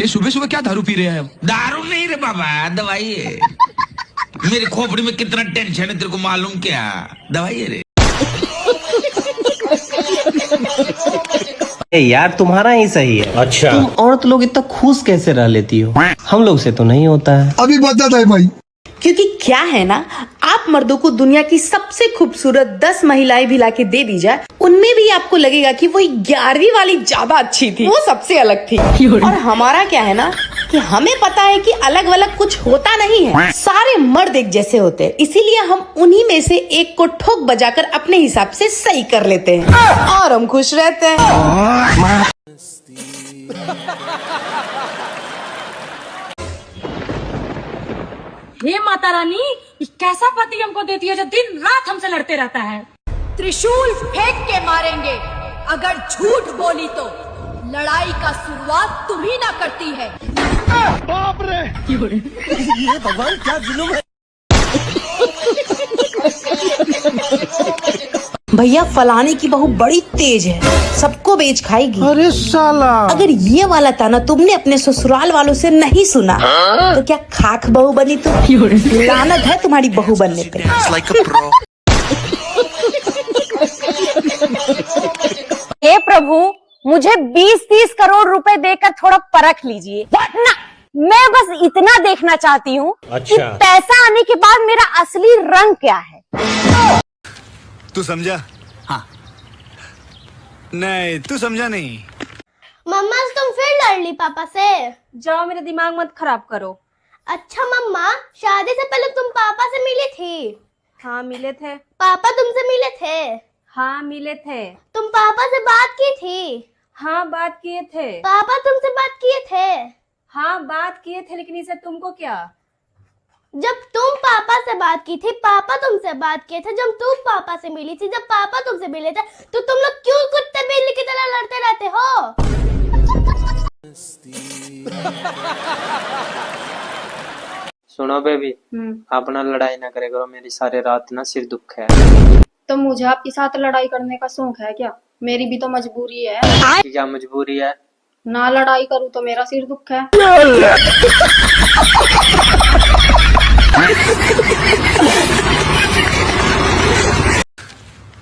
ये सुबह सुबह क्या दारू पी रहे हैं? दारू नहीं रे बाबा, दवाई है। मेरी खोपड़ी में कितना टेंशन है तेरे को मालूम क्या? दवाई है रे। यार तुम्हारा ही सही है। अच्छा, तुम औरत लोग इतना खुश कैसे रह लेती हो? हम लोग से तो नहीं होता है। अभी बताता है भाई। क्योंकि क्या है ना, आप मर्दों को दुनिया की सबसे खूबसूरत 10 महिलाएं भी लाके दे दी जाए, उनमें भी आपको लगेगा कि वो 11वीं वाली ज्यादा अच्छी थी, वो सबसे अलग थी। और हमारा क्या है ना कि हमें पता है कि अलग अलग कुछ होता नहीं है, सारे मर्द एक जैसे होते हैं, इसीलिए हम उन्हीं में से एक को ठोक बजाकर अपने हिसाब से सही कर लेते हैं और हम खुश रहते हैं। हे माता रानी, कैसा पति हमको देती है जो दिन रात हमसे लड़ते रहता है। त्रिशूल फेंक के मारेंगे, अगर झूठ बोली तो लड़ाई का शुरुआत तुम ही ना करती है। बाप रे, ये भगवान क्या जुल्म है। भैया फलाने की बहू बड़ी तेज है, सबको बेच खाएगी। अरे साला, अगर ये वाला ताना तुमने अपने ससुराल वालों से नहीं सुना तो क्या खाक बहू बनी तुम? लानत है तुम्हारी बहू बनने पे। हे प्रभु, मुझे 20-30 करोड़ रुपए देकर थोड़ा परख लीजिए ना। मैं बस इतना देखना चाहती हूँ कि पैसा आने के बाद मेरा असली रंग क्या है। तू समझा? हाँ। नहीं, तू समझा नहीं। मम्मा तुम फिर लड़ ली पापा से? जाओ, मेरा दिमाग मत खराब करो। अच्छा मम्मा, शादी से पहले तुम पापा से मिली थी? हाँ मिले थे। पापा तुमसे मिले थे? हाँ मिले थे। तुम पापा से बात की थी? हाँ बात किए थे। पापा तुमसे बात किए थे? हाँ बात किए थे, लेकिन इससे तुमको क्या? जब तुम पापा से बात की थी, पापा तुमसे बात किए थे। जब तुम पापा से मिली थी, जब पापा तुमसे मिले थे, तो तुम लोग क्यों कुत्ते बिल्ली की तरह लड़ते रहते हो? सुनो बेबी, अपना लड़ाई ना करे करो, मेरी सारे रात ना सिर दुख है। तो मुझे आपके साथ लड़ाई करने का शौक है क्या? मेरी भी तो मजबूरी है। क्या मजबूरी है? ना लड़ाई करूँ तो मेरा सिर दुख है।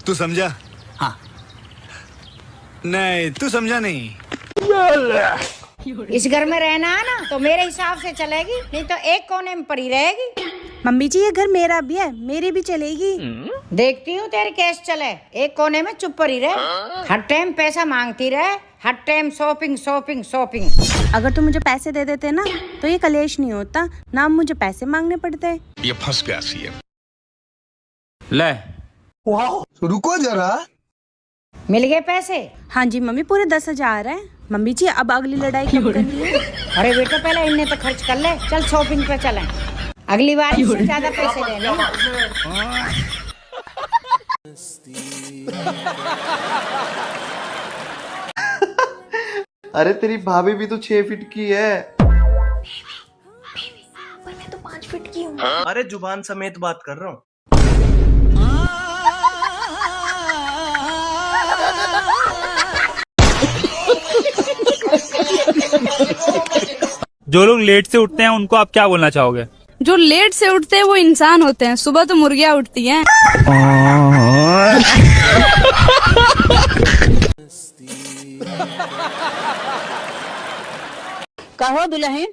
तू समझा? हाँ। नहीं, तू समझा नहीं। इस घर में रहना है ना तो मेरे हिसाब से चलेगी, नहीं तो एक कोने में पड़ी रहेगी। मम्मी जी ये घर मेरा भी है, मेरी भी चलेगी। देखती हूँ तेरे केस चले, एक कोने में चुप पड़ी रहे, हर टाइम पैसा मांगती रहे, हर टाइम शॉपिंग शॉपिंग शॉपिंग। अगर तुम मुझे पैसे दे देते ना तो ये कलेश नहीं होता, ना मुझे पैसे मांगने पड़ते। ये फंस गया सी। ले, रुको जरा। मिल गए पैसे? हाँ जी मम्मी, पूरे 10,000 है। मम्मी जी अब अगली लड़ाई कब करनी है? अरे बेटा पहले इन्हें तो खर्च कर ले, चल शॉपिंग पे चलें, अगली बार इससे ज्यादा पैसे लेने। अरे तेरी भाभी भी तो 6 फीट की है। मैं तो 5 फीट की हूँ। अरे जुबान समेत बात कर रहा हूँ। जो लोग लेट से उठते हैं उनको आप क्या बोलना चाहोगे? जो लेट से उठते हैं वो इंसान होते हैं, सुबह तो मुर्गियाँ उठती हैं। कहो दुल्हन,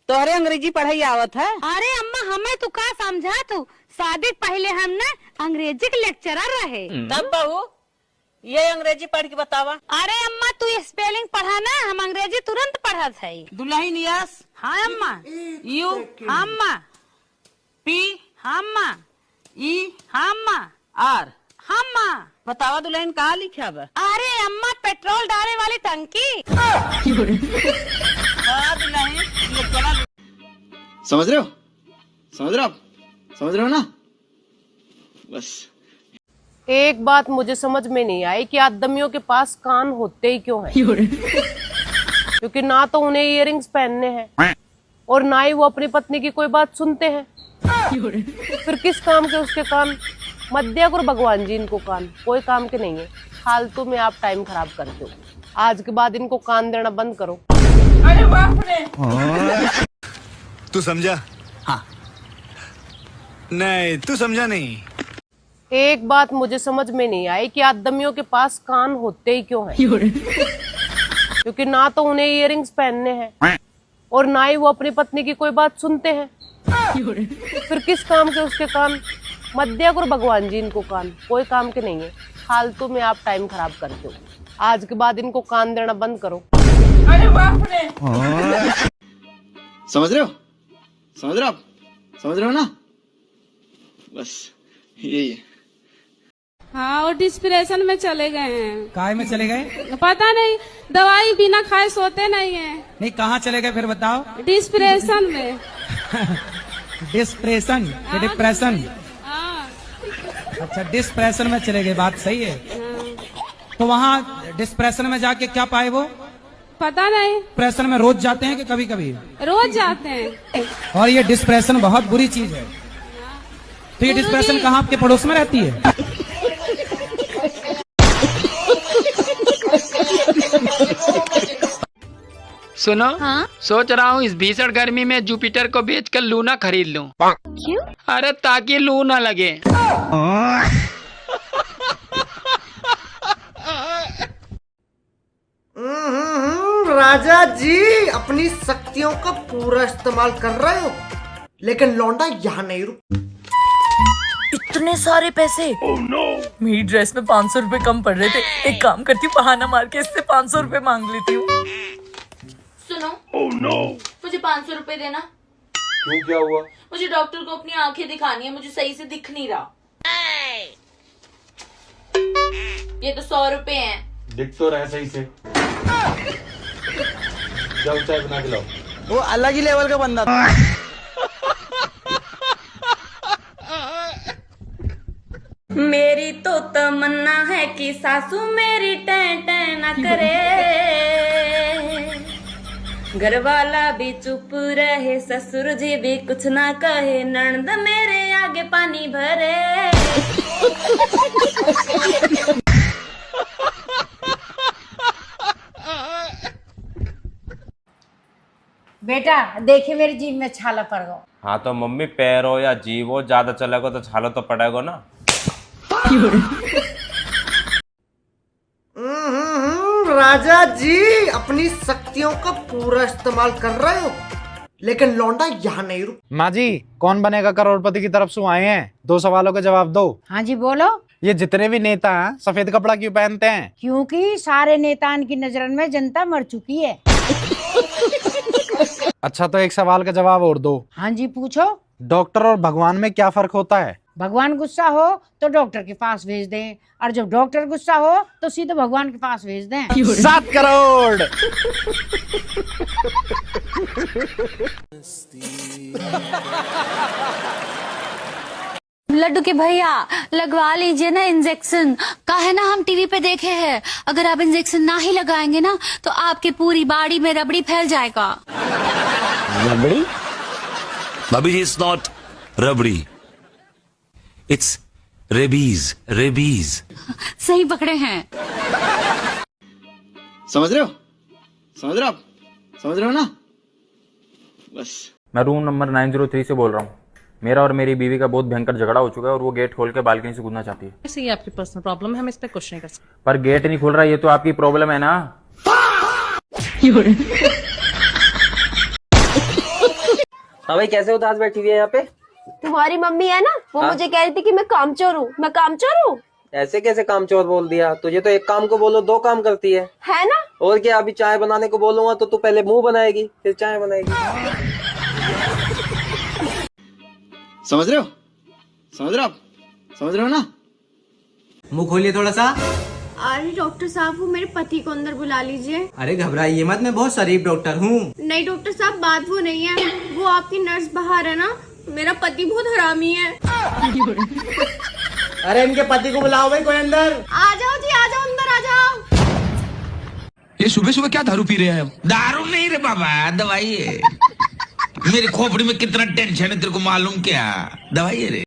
तोहरे अंग्रेजी पढ़ाई आवत है? अरे अम्मा, हमें तू का समझा तू? शादी पहले हम ना अंग्रेजी के लेक्चरर रहे। तब बहू ये अंग्रेजी पढ़ के बतावा। अरे अम्मा तू स्पेलिंग पढ़ा ना, हम अंग्रेजी तुरंत पढ़त है। दुल्हन यस। हाँ अम्मा। यू। हाँ अम्मा। पी। हाँ अम्मा। ई। हाँ अम्मा। आर। हाँ अम्मा। बतावा दुल्हन कहाँ लिखा बा? अरे अम्मा, पेट्रोल डाले वाली टंकी। समझ रहे हो? समझ रहे हो? समझ रहे हो ना? बस एक बात मुझे समझ में नहीं आई कि आदमियों के पास कान होते ही क्यों हैं? क्योंकि ना तो उन्हें इयररिंग्स पहनने हैं और ना ही वो अपनी पत्नी की कोई बात सुनते हैं। फिर किस काम के उसके कान? मत दिया करो भगवान जी इनको कान, कोई काम के नहीं है, फालतू में आप टाइम खराब करते हो। आज के बाद इनको कान देना बंद करो। अरे बाप रे। तू समझा? हाँ। नहीं, तू समझा नहीं। एक बात मुझे समझ में नहीं आई कि आदमियों के पास कान होते ही क्यों हैं? क्योंकि ना तो उन्हें इयररिंग्स पहनने हैं और ना ही वो अपनी पत्नी की कोई बात सुनते हैं। फिर किस काम के उसके कान? मत दिया करो भगवान जी इनको कान, कोई काम के नहीं है। फालतू में आप टाइम खराब करते हो। आज के बाद इनको कान देना बंद करो। अरे बाप रे। समझ रहे हो? समझ रहे हो आप? समझ रहे हो ना? बस यही है। हाँ, और डिस्प्रेशन में चले गए हैं। काय में चले गए? पता नहीं, दवाई बिना खाए सोते नहीं है। नहीं, कहाँ चले गए फिर बताओ? डिस्प्रेशन में। डिस्प्रेशन या डिप्रेशन? हाँ। अच्छा, डिस्प्रेशन में चले गए, बात सही है। तो वहाँ डिस्प्रेशन में जाके क्या पाए वो? पता नहीं। डिप्रेशन में रोज जाते हैं कि कभी कभी? रोज जाते हैं। और ये डिस्प्रेशन बहुत बुरी चीज है। तो ये डिस्प्रेशन कहाँ आपके पड़ोस में रहती है? सुनो, हाँ? सोच रहा हूँ इस भीषण गर्मी में जुपिटर को बेचकर लूना खरीद लूं। क्यों? अरे ताकि लू ना लगे। राजा जी अपनी शक्तियों का पूरा इस्तेमाल कर रहे हो, लेकिन लौंडा यहाँ नहीं रुक। इतने सारे पैसे। oh, no. मेरी ड्रेस में 500 रुपए कम पड़ रहे थे। एक काम करती हूँ, बहाना मार के इससे 500 रुपए मांग लेती हूँ। सुनो, oh, no. मुझे 500 रुपए देना। क्यों, क्या हुआ? मुझे डॉक्टर को अपनी आंखें दिखानी है, मुझे सही से दिख नहीं रहा। ये तो 100 रुपए हैं। दिख तो रहे सही से। जाओ चाय बना के लाओ। वो अलग ही लेवल का बंदा था। मेरी तो तमन्ना है कि सासू मेरी टैं ना करे, घर वाला भी चुप रहे, ससुर जी भी कुछ ना कहे, ननद मेरे आगे पानी भरे। बेटा देखिए मेरी जीभ में छाला पड़ गया। हाँ तो मम्मी पैर हो या जीभ हो, ज्यादा चलेगा तो छाला तो पड़ेगा ना। राजा जी अपनी शक्तियों का पूरा इस्तेमाल कर रहे हो, लेकिन लौंडा यहाँ नहीं रुक। माँ जी, कौन बनेगा करोड़पति की तरफ से आए हैं, 2 सवालों के जवाब दो। हाँ जी बोलो। ये जितने भी नेता हैं सफेद कपड़ा क्यों पहनते हैं? क्योंकि सारे नेताओं की नजर में जनता मर चुकी है। अच्छा, तो एक सवाल का जवाब और दो। हाँ जी पूछो। डॉक्टर और भगवान में क्या फर्क होता है? भगवान गुस्सा हो तो डॉक्टर के पास भेज दें, और जब डॉक्टर गुस्सा हो तो सीधे भगवान के पास भेज दें। 7 करोड़। लड्डू के भैया लगवा लीजिए ना इंजेक्शन। कहे ना हम टीवी पे देखे हैं, अगर आप इंजेक्शन ना ही लगाएंगे ना तो आपकी पूरी बॉडी में रबड़ी फैल जाएगा। रबड़ी? भाभी जी, it's not rabri, it's rabies. Rabies. सही पकड़े हैं। समझ रहे हो? समझ रहे हो आप? समझ रहे हो ना? बस। मैं रूम नंबर 903 से बोल रहा हूँ। मेरा और मेरी बीवी का बहुत भयंकर झगड़ा हो चुका है और वो गेट खोल के बालकनी से कूदना चाहती है। ऐसे ही आपकी पर्सनल प्रॉब्लम है, हम इस पे कुछ नहीं कर सकते। पर गेट नहीं खुल रहा, ये तो आपकी प्रॉब्लम है ना। हाँ भाई, कैसे उदास बैठी हुई है यहाँ पे? तुम्हारी मम्मी है ना, वो मुझे कह रही थी कि मैं कामचोर हूँ। मैं कामचोर हूँ? ऐसे कैसे कामचोर बोल दिया? तुझे तो एक काम को बोलो 2 काम करती है ना? और क्या, अभी चाय बनाने को बोलूंगा तो तू पहले मुंह बनाएगी फिर चाय बनाएगी। समझ रहे हो? समझ रहे हो आप? समझ रहे हो ना? मुंह खोलिए थोड़ा सा। अरे डॉक्टर साहब, वो मेरे पति को अंदर बुला लीजिए। अरे घबराइए मत, मैं बहुत शरीफ डॉक्टर हूँ। नहीं डॉक्टर साहब, बात वो नहीं है, वो आपकी नर्स बाहर है ना, मेरा पति बहुत हरामी है। अरे इनके पति को बुलाओ भाई, कोई अंदर। आ जाओ जी, आ जाओ अंदर, आ जाओ। ये सुबह सुबह क्या दारू पी रहे हैं? दारू नहीं रे बाबा, दवाई है। मेरी खोपड़ी में कितना टेंशन है तेरे को मालूम क्या? दवाई है रे।